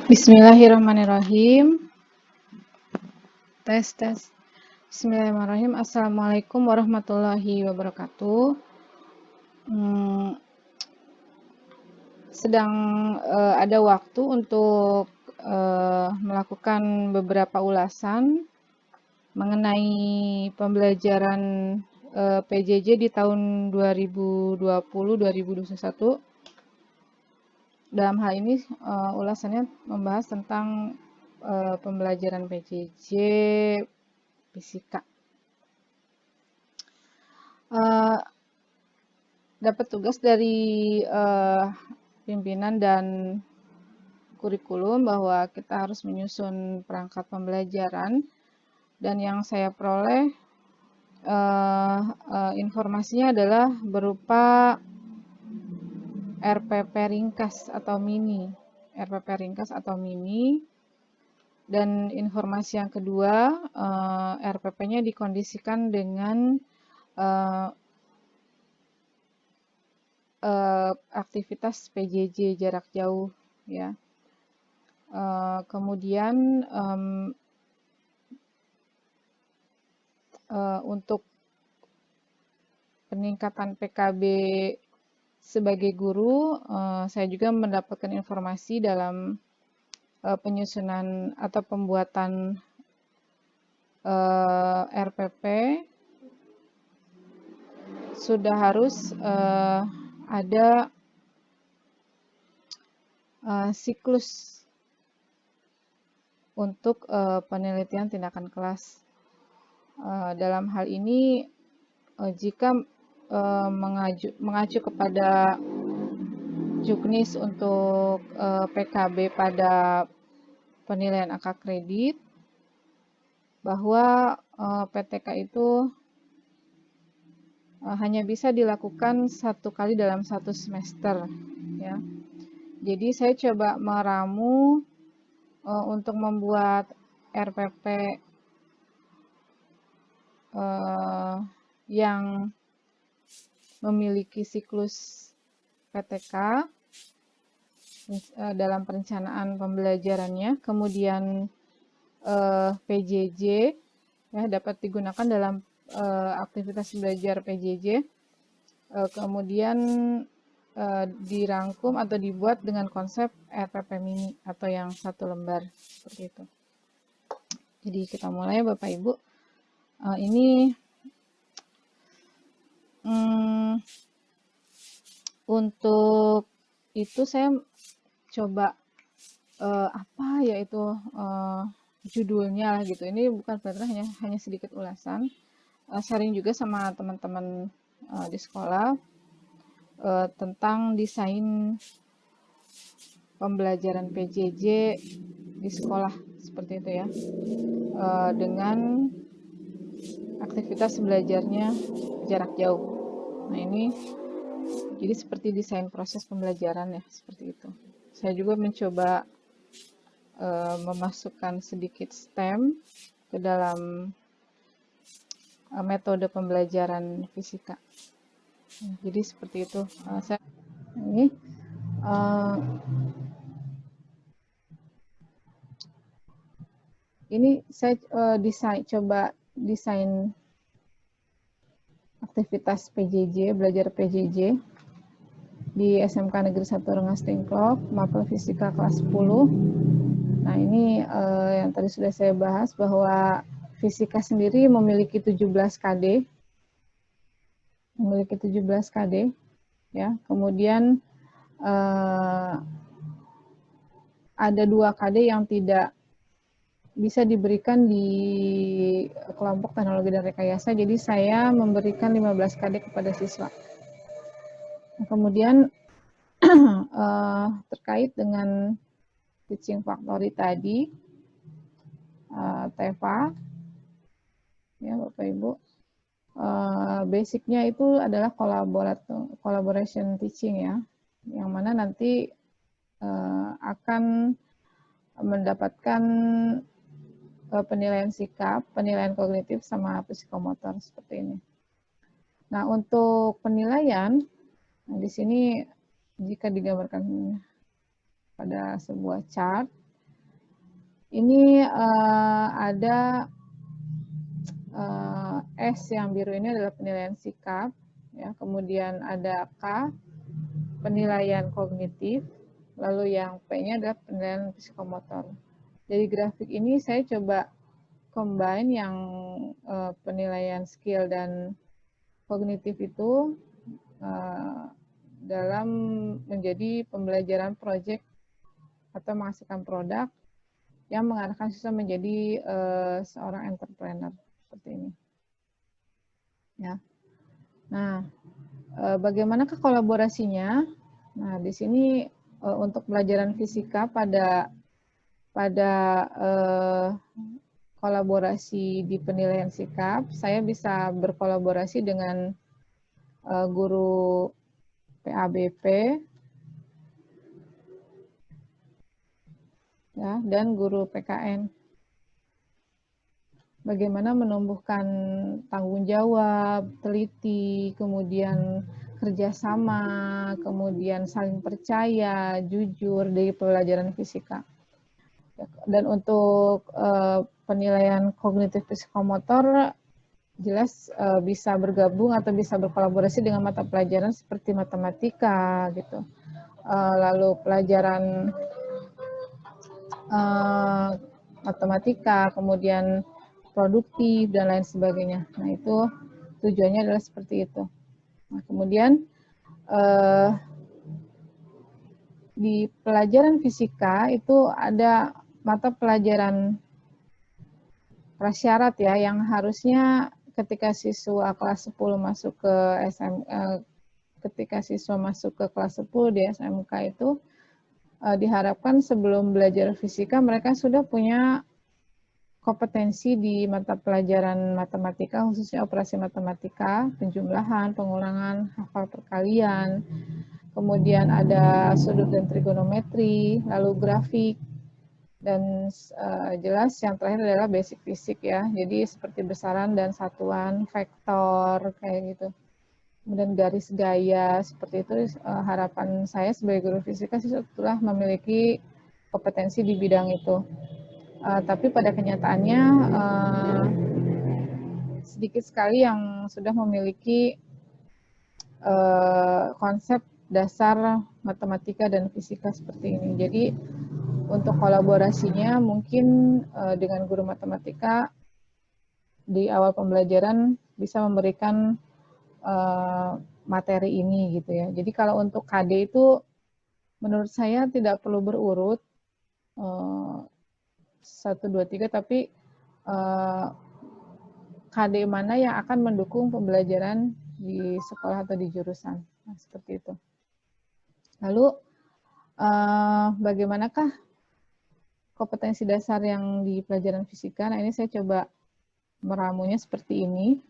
Bismillahirrahmanirrahim. Tes. Bismillahirrahmanirrahim. Assalamualaikum warahmatullahi wabarakatuh. Sedang ada waktu untuk melakukan beberapa ulasan mengenai pembelajaran PJJ di tahun 2020-2021. Dalam hal ini ulasannya membahas tentang pembelajaran PJJ fisika. Dapat tugas dari pimpinan dan kurikulum bahwa kita harus menyusun perangkat pembelajaran, dan yang saya peroleh informasinya adalah berupa RPP ringkas atau mini. Dan informasi yang kedua, RPP-nya dikondisikan dengan aktivitas PJJ jarak jauh, ya. Kemudian untuk peningkatan PKB sebagai guru, saya juga mendapatkan informasi dalam penyusunan atau pembuatan RPP sudah harus ada siklus untuk penelitian tindakan kelas. Dalam hal ini, jika mengacu kepada Juknis untuk PKB pada penilaian angka kredit, bahwa PTK itu hanya bisa dilakukan 1 kali dalam 1 semester, ya. Jadi saya coba meramu untuk membuat RPP yang memiliki siklus PTK dalam perencanaan pembelajarannya, kemudian PJJ ya dapat digunakan dalam aktivitas belajar PJJ, kemudian dirangkum atau dibuat dengan konsep RPP mini atau yang 1 lembar seperti itu. Jadi kita mulai Bapak Ibu. Ini untuk itu saya coba judulnya lah gitu. Ini bukan berarti hanya sedikit ulasan. Sharing juga sama teman-teman di sekolah tentang desain pembelajaran PJJ di sekolah seperti itu ya, dengan aktivitas belajarnya jarak jauh. Nah ini jadi seperti desain proses pembelajaran ya, seperti itu. Saya juga mencoba memasukkan sedikit STEM ke dalam metode pembelajaran fisika. Jadi seperti itu. Ini saya coba desain aktivitas PJJ, belajar PJJ di SMK Negeri 1 Rengas Dengklok, mapel fisika kelas 10. Nah ini yang tadi sudah saya bahas bahwa fisika sendiri memiliki 17 KD. Ya. Kemudian ada 2 KD yang tidak bisa diberikan di kelompok teknologi dan rekayasa, jadi saya memberikan 15 KD kepada siswa. Nah, kemudian terkait dengan teaching factory tadi, TEVA, ya Bapak Ibu, basicnya itu adalah collaboration teaching ya, yang mana nanti akan mendapatkan penilaian sikap, penilaian kognitif, sama psikomotor seperti ini. Nah, untuk penilaian, di sini jika digambarkan pada sebuah chart, Ini ada S yang biru ini adalah penilaian sikap, ya. Kemudian ada K, penilaian kognitif, lalu yang P-nya adalah penilaian psikomotor. Dari grafik ini saya coba combine yang penilaian skill dan kognitif itu dalam menjadi pembelajaran proyek atau menghasilkan produk yang mengarahkan siswa menjadi seorang entrepreneur seperti ini. Ya. Nah, bagaimanakah kolaborasinya? Nah, di sini untuk pelajaran fisika pada kolaborasi di penilaian sikap, saya bisa berkolaborasi dengan guru PABP ya, dan guru PKN. Bagaimana menumbuhkan tanggung jawab, teliti, kemudian kerjasama, kemudian saling percaya, jujur dari pelajaran fisika. Dan untuk penilaian kognitif psikomotor jelas bisa bergabung atau bisa berkolaborasi dengan mata pelajaran seperti matematika gitu. Lalu pelajaran matematika, kemudian produktif dan lain sebagainya. Nah, itu tujuannya adalah seperti itu. Nah, kemudian di pelajaran fisika itu ada mata pelajaran prasyarat ya, yang harusnya ketika siswa kelas 10 masuk ke ketika siswa masuk ke kelas 10 di SMK itu diharapkan sebelum belajar fisika mereka sudah punya kompetensi di mata pelajaran matematika, khususnya operasi matematika, penjumlahan, pengulangan, hafal perkalian, kemudian ada sudut dan trigonometri, lalu grafik, dan jelas yang terakhir adalah basic fisik ya, jadi seperti besaran dan satuan, vektor, kayak gitu. Kemudian garis gaya, seperti itu harapan saya sebagai guru fisika sih setelah memiliki kompetensi di bidang itu. Tapi pada kenyataannya sedikit sekali yang sudah memiliki konsep dasar matematika dan fisika seperti ini. Jadi untuk kolaborasinya mungkin dengan guru matematika di awal pembelajaran bisa memberikan materi ini gitu ya. Jadi kalau untuk KD itu menurut saya tidak perlu berurut 1, 2, 3, tapi KD mana yang akan mendukung pembelajaran di sekolah atau di jurusan. Nah, seperti itu. Lalu, bagaimanakah kompetensi dasar yang di pelajaran fisika? Nah, ini saya coba meramunya seperti ini.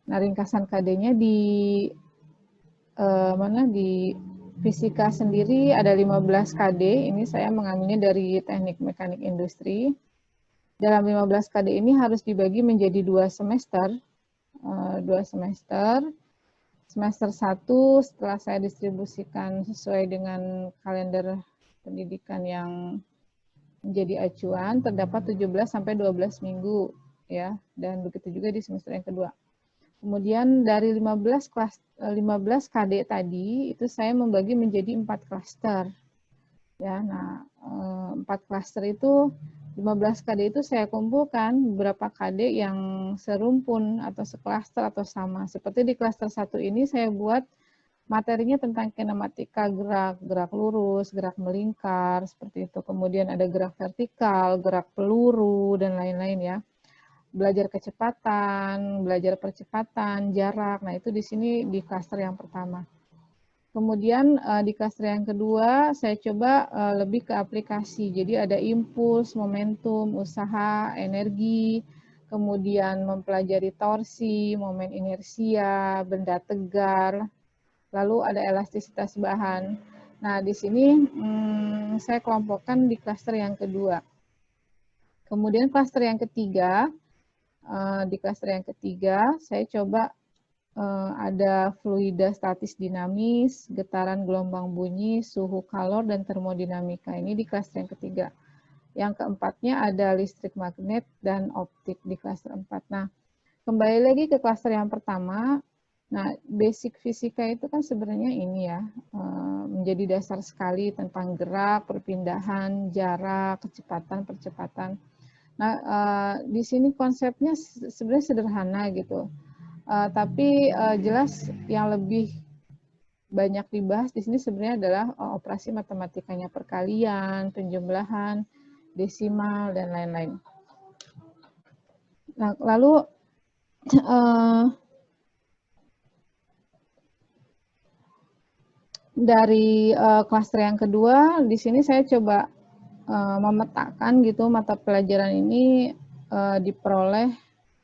Nah, ringkasan KD-nya di di fisika sendiri ada 15 KD. Ini saya mengambilnya dari teknik mekanik industri. Dalam 15 KD ini harus dibagi menjadi 2 semester. 2 semester. Semester 1 setelah saya distribusikan sesuai dengan kalender pendidikan yang menjadi acuan, terdapat 17 sampai 12 minggu ya, dan begitu juga di semester yang kedua. Kemudian dari 15 KD tadi itu saya membagi menjadi 4 klaster. Ya, nah 4 klaster itu 15 KD itu saya kumpulkan beberapa KD yang serumpun atau seklaster atau sama. Seperti di klaster 1 ini saya buat materinya tentang kinematika gerak, gerak lurus, gerak melingkar, seperti itu. Kemudian ada gerak vertikal, gerak peluru, dan lain-lain ya. Belajar kecepatan, belajar percepatan, jarak. Nah, itu di sini di klaster yang pertama. Kemudian di klaster yang kedua, saya coba lebih ke aplikasi. Jadi ada impuls, momentum, usaha, energi, kemudian mempelajari torsi, momen inersia, benda tegar, lalu ada elastisitas bahan. Nah, di sini saya kelompokkan di klaster yang kedua. Kemudian klaster yang ketiga, di klaster yang ketiga, saya coba ada fluida statis dinamis, getaran gelombang bunyi, suhu kalor, dan termodinamika. Ini di klaster yang ketiga. Yang keempatnya ada listrik magnet dan optik di klaster 4. Nah, kembali lagi ke klaster yang pertama. Nah, basic fisika itu kan sebenarnya ini ya, menjadi dasar sekali tentang gerak, perpindahan, jarak, kecepatan, percepatan. Nah, di sini konsepnya sebenarnya sederhana gitu. Tapi jelas yang lebih banyak dibahas di sini sebenarnya adalah operasi matematikanya, perkalian, penjumlahan, desimal, dan lain-lain. Nah, lalu dari klaster yang kedua, di sini saya coba memetakan gitu mata pelajaran ini diperoleh,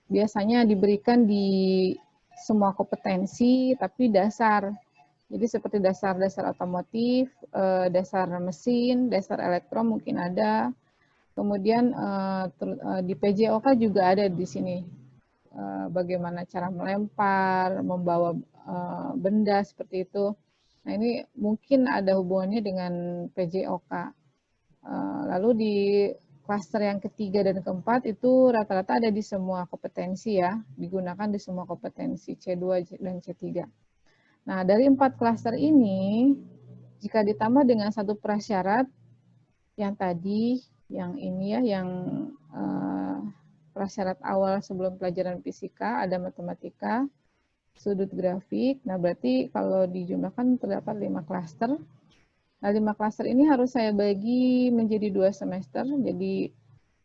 biasanya diberikan di semua kompetensi, tapi dasar. Jadi seperti dasar-dasar otomotif, dasar mesin, dasar elektro mungkin ada. Kemudian di PJOK juga ada di sini. Bagaimana cara melempar, membawa benda seperti itu. Nah, ini mungkin ada hubungannya dengan PJOK. Lalu di klaster yang ketiga dan keempat itu rata-rata ada di semua kompetensi ya, digunakan di semua kompetensi C2 dan C3. Nah, dari 4 klaster ini, jika ditambah dengan satu prasyarat yang tadi, yang ini ya, yang prasyarat awal sebelum pelajaran fisika, ada matematika, sudut grafik. Nah, berarti kalau dijumlahkan terdapat 5 klaster. Nah, 5 klaster ini harus saya bagi menjadi 2 semester. Jadi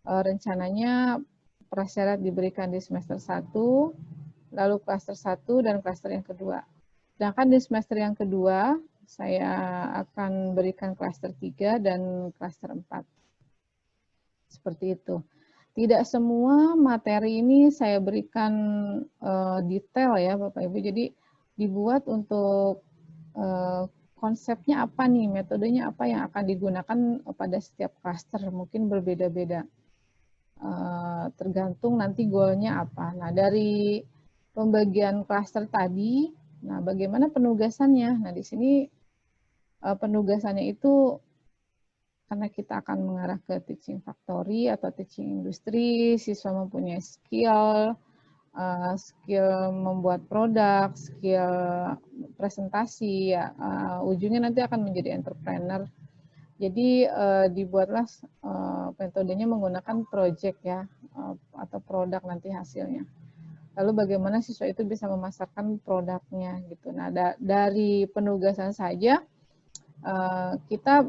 rencananya prasyarat diberikan di semester 1, lalu klaster 1 dan klaster yang kedua. Sedangkan di semester yang kedua, saya akan berikan klaster 3 dan klaster 4. Seperti itu. Tidak semua materi ini saya berikan detail ya Bapak Ibu. Jadi dibuat untuk konsepnya apa nih, metodenya apa yang akan digunakan pada setiap klaster, mungkin berbeda-beda. Tergantung nanti goalnya apa. Nah, dari pembagian klaster tadi, nah bagaimana penugasannya? Nah, di sini penugasannya itu karena kita akan mengarah ke teaching factory atau teaching industri, siswa mempunyai skill membuat produk, skill presentasi, ya, ujungnya nanti akan menjadi entrepreneur. Jadi dibuatlah metodenya menggunakan project ya, atau produk nanti hasilnya. Lalu bagaimana siswa itu bisa memasarkan produknya gitu. Nah, dari penugasan saja kita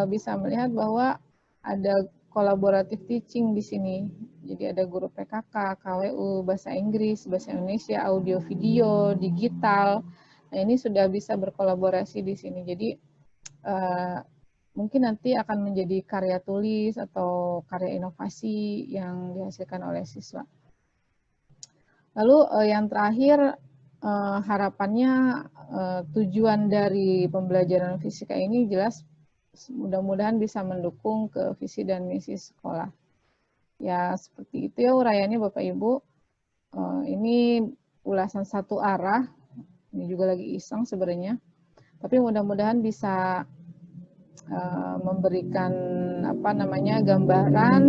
bisa melihat bahwa ada collaborative teaching di sini. Jadi ada guru PKK, KWU, bahasa Inggris, bahasa Indonesia, audio video, digital. Nah, ini sudah bisa berkolaborasi di sini. Jadi mungkin nanti akan menjadi karya tulis atau karya inovasi yang dihasilkan oleh siswa. Lalu yang terakhir, harapannya tujuan dari pembelajaran fisika ini jelas mudah-mudahan bisa mendukung ke visi dan misi sekolah. Ya seperti itu ya uraiannya Bapak Ibu. Ini ulasan satu arah, ini juga lagi iseng sebenarnya. Tapi mudah-mudahan bisa memberikan gambaran.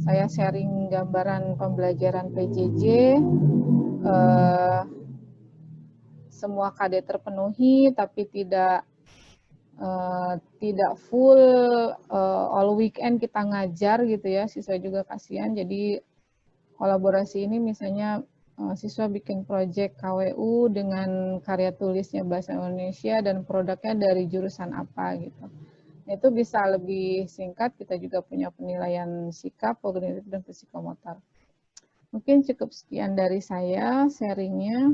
Saya sharing gambaran pembelajaran PJJ. Semua KD terpenuhi, tapi tidak full all weekend kita ngajar gitu ya, siswa juga kasihan. Jadi kolaborasi ini misalnya siswa bikin project KWU dengan karya tulisnya bahasa Indonesia dan produknya dari jurusan apa gitu. Itu bisa lebih singkat, kita juga punya penilaian sikap, kognitif, dan psikomotor. Mungkin cukup sekian dari saya sharingnya.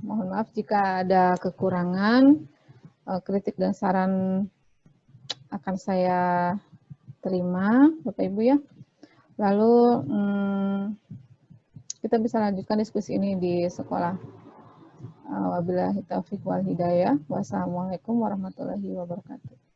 Mohon maaf jika ada kekurangan, kritik dan saran akan saya terima, Bapak Ibu ya. Lalu kita bisa lanjutkan diskusi ini di sekolah. Wabillahi taufiq wal hidayah. Wassalamualaikum warahmatullahi wabarakatuh.